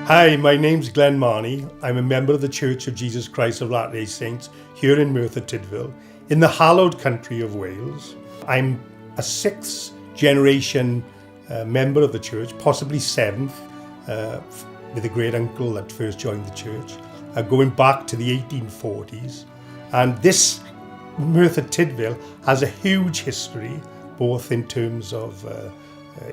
Hi, my name's Glenn Marnie. I'm a member of the Church of Jesus Christ of Latter-day Saints here in Merthyr Tydfil, in the hallowed country of Wales. I'm a sixth generation member of the church, possibly seventh, with a great uncle that first joined the church, going back to the 1840s. And this Merthyr Tydfil has a huge history, both in terms of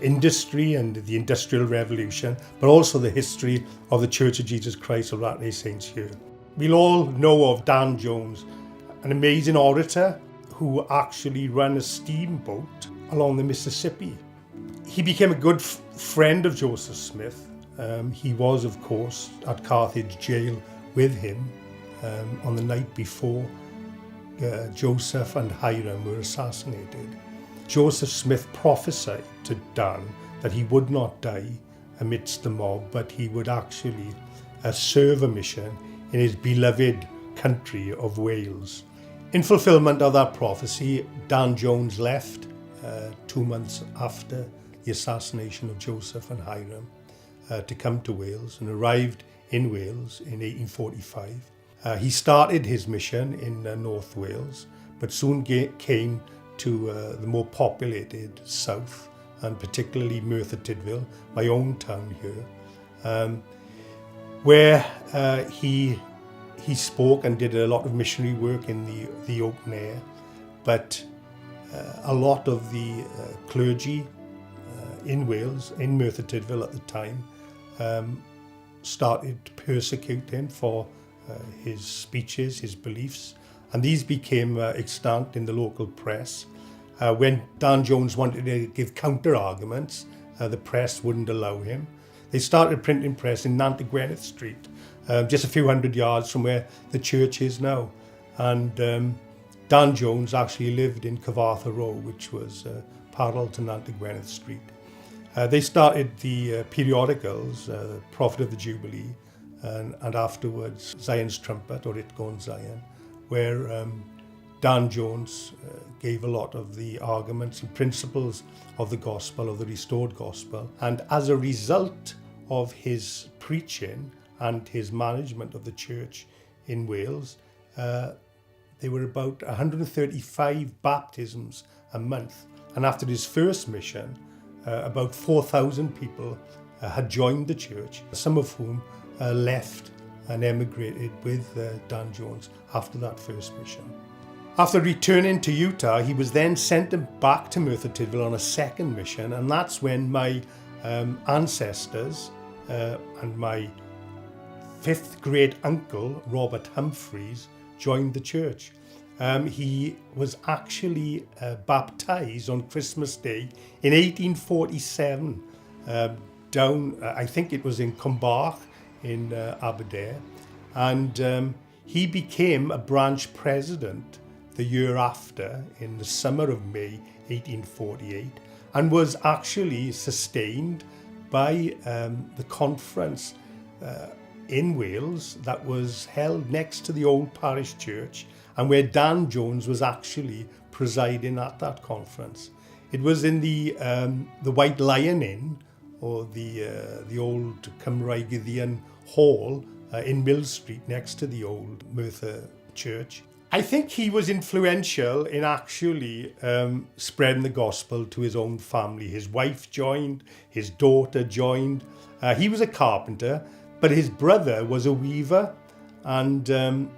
industry and the Industrial Revolution, but also the history of the Church of Jesus Christ of Latter-day Saints here. We'll all know of Dan Jones, an amazing orator who actually ran a steamboat along the Mississippi. He became a good friend of Joseph Smith. He was, of course, at Carthage jail with him on the night before Joseph and Hiram were assassinated. Joseph Smith prophesied to Dan that he would not die amidst the mob, but he would actually serve a mission in his beloved country of Wales. In fulfillment of that prophecy, Dan Jones left 2 months after the assassination of Joseph and Hiram to come to Wales, and arrived in Wales in 1845. He started his mission in North Wales, but soon came to the more populated south, and particularly Merthyr Tydfil, my own town here, where he spoke and did a lot of missionary work in the open air. But a lot of the clergy in Wales, in Merthyr Tydfil at the time, started to persecute him for his speeches, his beliefs, and these became extant in the local press. When Dan Jones wanted to give counter-arguments, the press wouldn't allow him. They started printing press in Nantygweneth Street, just a few hundred yards from where the church is now. And Dan Jones actually lived in Cyfarthfa Row, which was parallel to Nantygweneth Street. They started the periodicals, Prophet of the Jubilee, and afterwards Zion's Trumpet, or It Gone Zion, where Dan Jones gave a lot of the arguments and principles of the gospel, of the restored gospel. And as a result of his preaching and his management of the church in Wales, there were about 135 baptisms a month. And after his first mission, about 4,000 people had joined the church, some of whom left and emigrated with Dan Jones after that first mission. After returning to Utah, he was then sent back to Merthyr Tydfil on a second mission, and that's when my ancestors and my fifth great uncle, Robert Humphreys, joined the church. He was actually baptized on Christmas Day in 1847 down, I think it was in Cumbarch in Aberdare, and he became a branch president the year after, in the summer of May 1848, and was actually sustained by the conference in Wales that was held next to the old parish church, and where Dan Jones was actually presiding at that conference. It was in the White Lion Inn, or the old Cymraegyddion Hall in Mill Street, next to the old Merthyr Church. I think he was influential in actually spreading the gospel to his own family. His wife joined, his daughter joined. He was a carpenter, but his brother was a weaver, and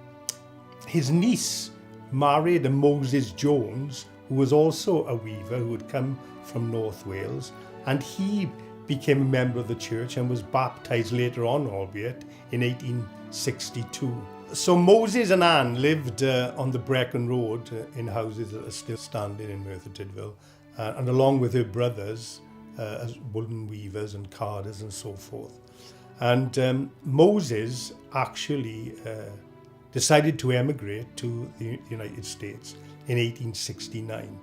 his niece married a Moses Jones, who was also a weaver who had come from North Wales, and he became a member of the church and was baptized later on, albeit, in 1862. So Moses and Anne lived on the Brecon Road in houses that are still standing in Merthyr Tydfil, and along with her brothers as woolen weavers and carders and so forth. And Moses actually decided to emigrate to the United States in 1869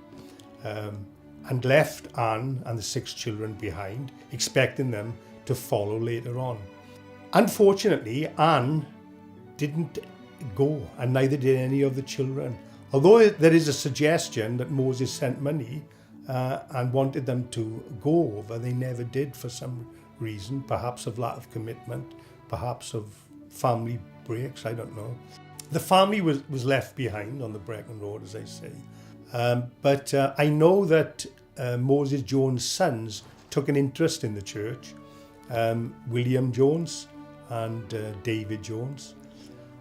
and left Anne and the 6 children behind, expecting them to follow later on. Unfortunately, Anne didn't go, and neither did any of the children. Although there is a suggestion that Moses sent money and wanted them to go over, they never did for some reason, perhaps of lack of commitment, perhaps of family breaks, I don't know. The family was left behind on the Brecon Road, as I say. But I know that Moses Jones' sons took an interest in the church, William Jones and David Jones.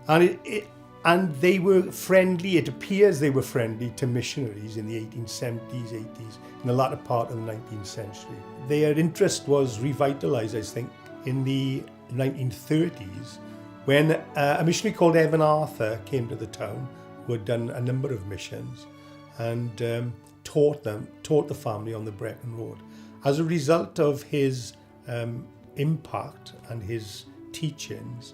And they were friendly, it appears they were friendly to missionaries in the 1870s, 80s, in the latter part of the 19th century. Their interest was revitalised, I think, in the 1930s, when a missionary called Evan Arthur came to the town, who had done a number of missions, and taught the family on the Brecon Road. As a result of his impact and his teachings,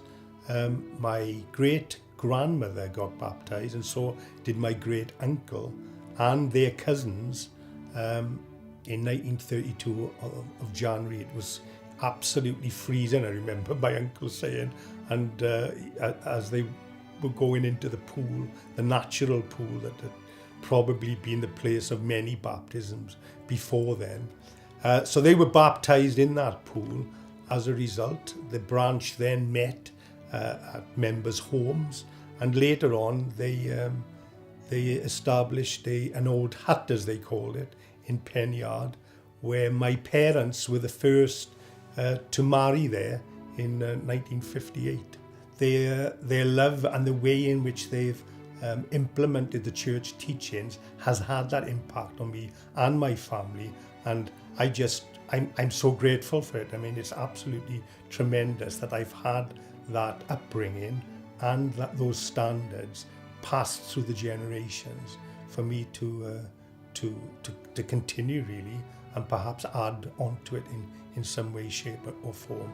my great-grandmother got baptised, and so did my great-uncle and their cousins in 1932 of January. It was absolutely freezing, I remember my uncle saying, and as they were going into the pool, the natural pool that had probably been the place of many baptisms before then. So they were baptised in that pool. As a result, the branch then met at members' homes, and later on they established an old hut, as they called it, in Penyard, where my parents were the first to marry there in 1958. Their love and the way in which they've implemented the church teachings has had that impact on me and my family, and I'm so grateful for it. I mean, it's absolutely tremendous that I've had that upbringing and that those standards passed through the generations for me to continue, really, and perhaps add onto it in some way, shape or form.